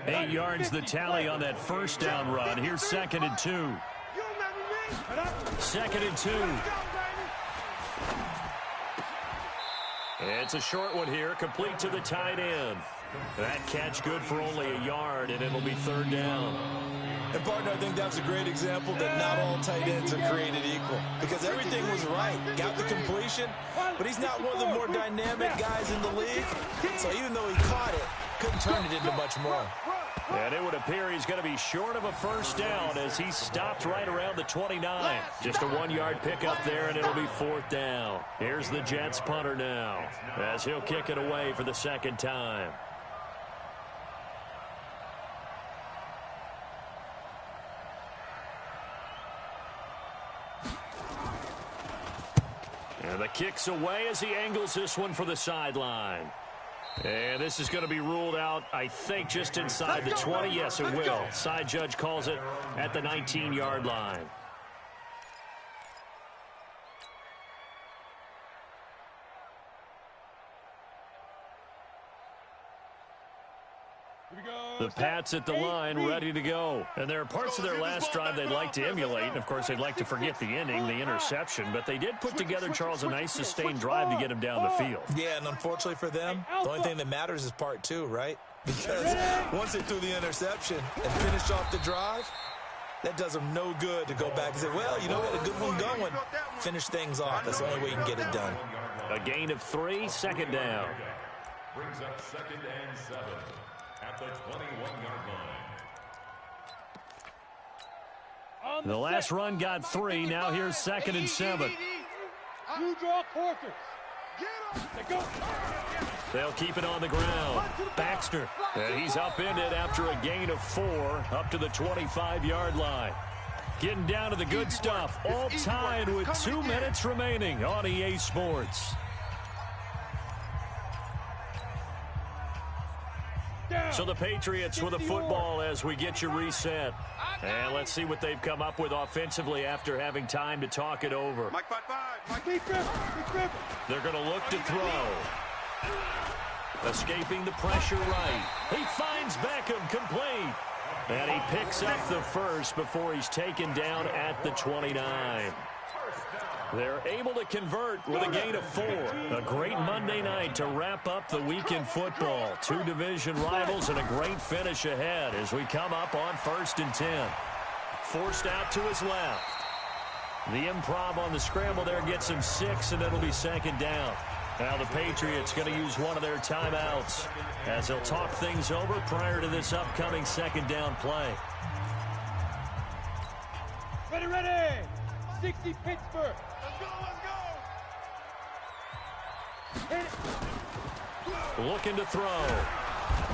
8 yards the tally on that first down run. Here's 2nd and 2. 2nd and 2. It's a short one here, complete to the tight end. That catch good for only a yard, and it'll be 3rd down. And, partner, I think that was a great example that not all tight ends are created equal, because everything was right. Got the completion, but he's not one of the more dynamic guys in the league. So even though he caught it, couldn't turn it into much more. And it would appear he's going to be short of a first down as he stopped right around the 29. Just a 1-yard pickup there, and it'll be 4th down. Here's the Jets punter now as he'll kick it away for the 2nd time. And the kick's away as he angles this one for the sideline. And this is going to be ruled out, I think, just inside the 20. Yes, it will. Side judge calls it at the 19-yard line. The Pats at the line, ready to go. And there are parts of their last drive they'd like to emulate. And, of course, they'd like to forget the ending, the interception. But they did put together, Charles, a nice sustained drive to get him down the field. Yeah, and unfortunately for them, the only thing that matters is part two, right? Because once they threw the interception and finished off the drive, that does them no good to go back and say, well, you know, we had a good one going. Finish things off. That's the only way you can get it done. A gain of 3, second down. Brings up 2nd and 7 at the 21-yard line. The last run got 3. Now here's 2nd and 7. You draw quarters. Go. They'll keep it on the ground. Baxter, and he's upended after a gain of 4 up to the 25-yard line. Getting down to the good stuff. All tied with 2 minutes remaining on EA Sports. So the Patriots with a football as we get you reset. And let's see what they've come up with offensively after having time to talk it over. They're going to look to throw. Escaping the pressure right. He finds Beckham complete. And he picks up the first before he's taken down at the 29. They're able to convert with a gain of 4. A great Monday night to wrap up the week in football. 2 division rivals and a great finish ahead as we come up on 1st and 10. Forced out to his left. The improv on the scramble there gets him 6, and it'll be 2nd down. Now the Patriots going to use one of their timeouts as they'll talk things over prior to this upcoming 2nd down play. Ready. 60 Pittsburgh. Looking to throw.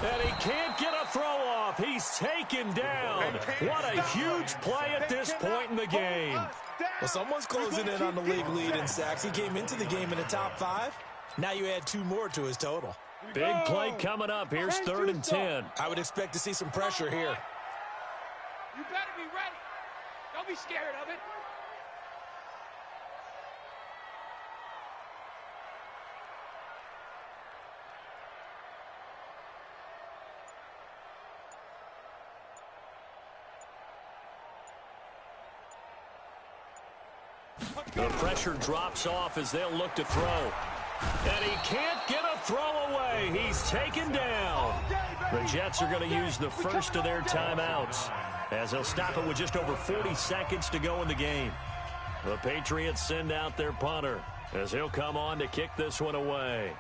And he can't get a throw off. He's taken down. What a huge play at this point in the game. Well, someone's closing in on the league lead in sacks. He came into the game in the top 5. Now you add 2 more to his total. Big play coming up. Here's 3rd and 10. I would expect to see some pressure here. You better be ready. Don't be scared of it. The pressure drops off as they'll look to throw. And he can't get a throw away. He's taken down. The Jets are going to use the first of their timeouts as they'll stop it with just over 40 seconds to go in the game. The Patriots send out their punter as he'll come on to kick this one away.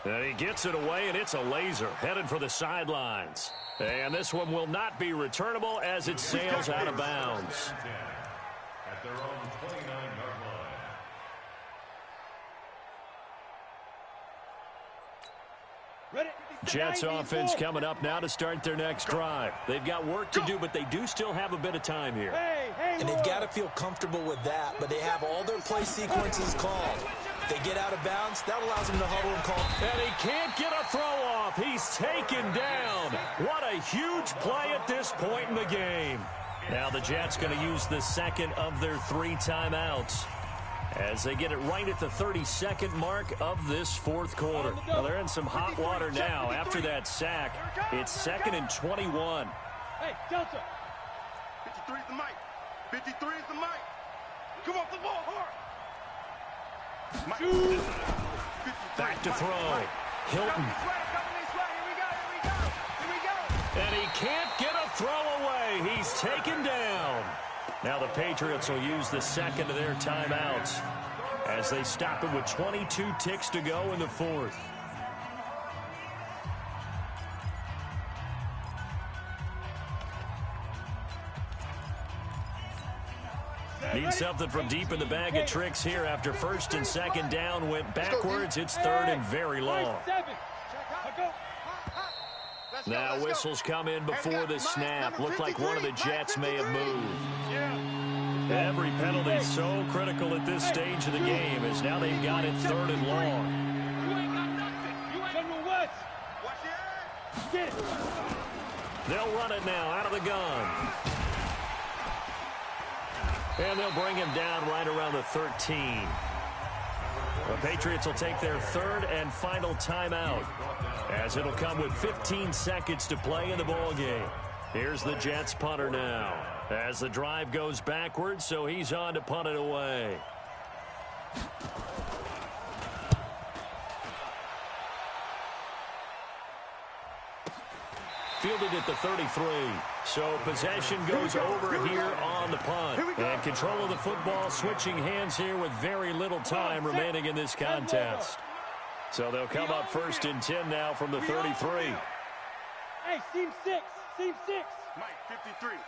And he gets it away, and it's a laser headed for the sidelines. And this one will not be returnable as it sails out of bounds. At their own 29-yard line. Jets offense coming up now to start their next drive. They've got work to do, but they do still have a bit of time here. And they've got to feel comfortable with that, but they have all their play sequences called. If they get out of bounds, that allows them to huddle and call. And he can't get a throw off. He's taken down. What a huge play at this point in the game. Now the Jets going to use the second of their 3 timeouts as they get it right at the 32nd mark of this 4th quarter. Well, they're in some hot water now after that sack. It's 2nd and 21. Hey, Delta. 53 is the mic. 53 is the mic. Come off the ball hard. Back to throw. Hilton. And he can't get a throw away. He's taken down. Now the Patriots will use the second of their timeouts as they stop it with 22 ticks to go in the 4th. Need something from deep in the bag of tricks here after 1st and 2nd down. Went backwards. It's 3rd and very long. Now whistles come in before the snap. Looked like one of the Jets may have moved. Every penalty so critical at this stage of the game as now they've got it 3rd and long. You ain't got nothing. You ain't General West. Get it. They'll run it now out of the gun. And they'll bring him down right around the 13. The Patriots will take their 3rd and final timeout, as it'll come with 15 seconds to play in the ball game. Here's the Jets punter now, as the drive goes backwards, so he's on to punt it away. Fielded at the 33. So possession goes over here on the punt. And control of the football switching hands here with very little time remaining in this contest. So they'll come up 1st and 10 now from the 33. Hey, seam 6. Seam 6. Mike, 53.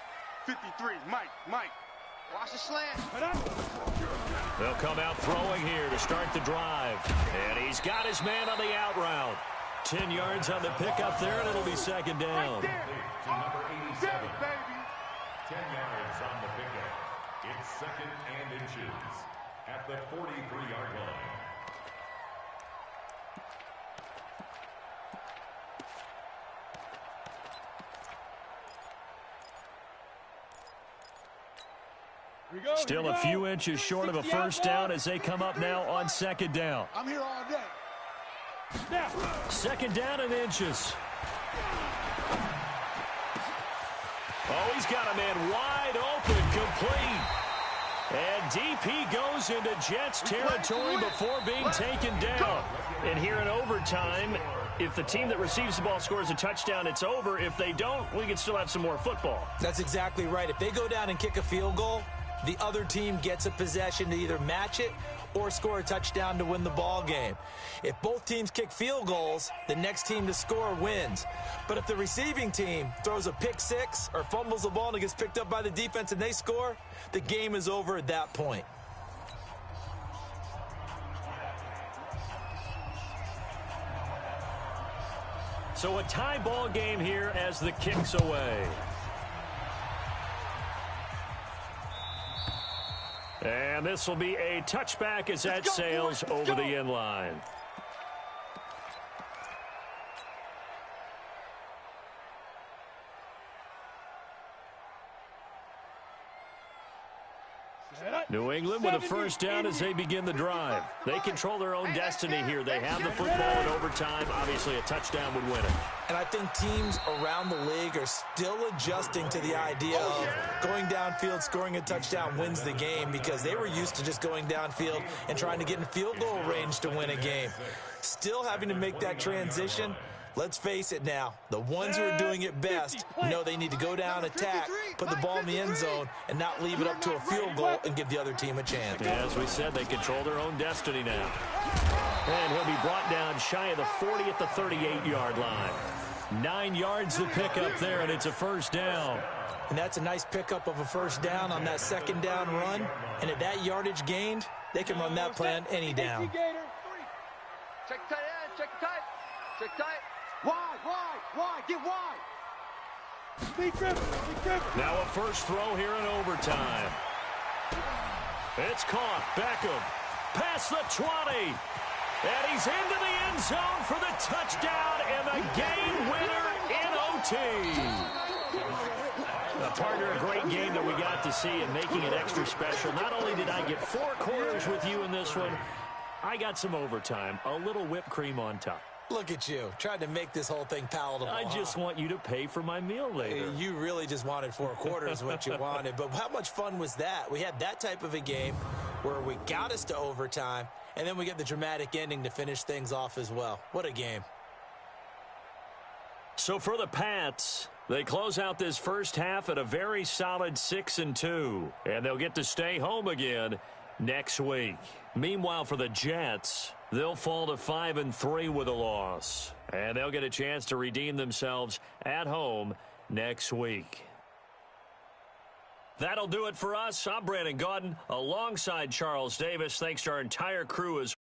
53. Mike. Watch the slant. They'll come out throwing here to start the drive. And he's got his man on the out route. 10 yards on the pickup there, and it'll be 2nd down. Right there. Number 87. Baby. 10 yards on the pickup. It's 2nd and inches at the 43-yard line. Still a few inches short of a 1st down as they come up now on 2nd down. I'm here all day. Now. 2nd down in inches. Oh, he's got a man wide open, complete. And DP goes into Jets territory before being taken down. And here in overtime, if the team that receives the ball scores a touchdown, it's over. If they don't, we can still have some more football. That's exactly right. If they go down and kick a field goal, the other team gets a possession to either match it or score a touchdown to win the ball game. If both teams kick field goals, the next team to score wins. But if the receiving team throws a pick 6 or fumbles the ball and it gets picked up by the defense and they score, the game is over at that point. So a tie ball game here as the kick's away. And this will be a touchback as that sails over the end line. New England with a 1st down as they begin the drive. They control their own destiny here. They have the football in overtime. Obviously, a touchdown would win it. And I think teams around the league are still adjusting to the idea of going downfield, scoring a touchdown wins the game, because they were used to just going downfield and trying to get in field goal range to win a game. Still having to make that transition. Let's face it now, the ones who are doing it best know they need to go down, attack, put the ball in the end zone, and not leave it up to a field goal and give the other team a chance. Yeah, as we said, they control their own destiny now. And he'll be brought down shy of the 40 at the 38-yard line. 9 yards to pick up there, and it's a 1st down. And that's a nice pickup of a 1st down on that 2nd down run. And at that yardage gained, they can run that play on any down. Check tight end. Check tight. Check tight. Wide, get wide. Be driven. Now a 1st throw here in overtime. It's caught. Beckham. Past the 20. And he's into the end zone for the touchdown and the game winner in OT. Partner, a great game that we got to see and making it extra special. Not only did I get 4 quarters with you in this one, I got some overtime. A little whipped cream on top. Look at you, trying to make this whole thing palatable. I just want you to pay for my meal later. You really just wanted 4 quarters, what you wanted. But how much fun was that? We had that type of a game where we got us to overtime, and then we get the dramatic ending to finish things off as well. What a game. So for the Pats, they close out this first half at a very solid 6-2, and they'll get to stay home again next week. Meanwhile, for the Jets, they'll fall to 5-3 with a loss, and they'll get a chance to redeem themselves at home next week. That'll do it for us. I'm Brandon Gaudin alongside Charles Davis. Thanks to our entire crew as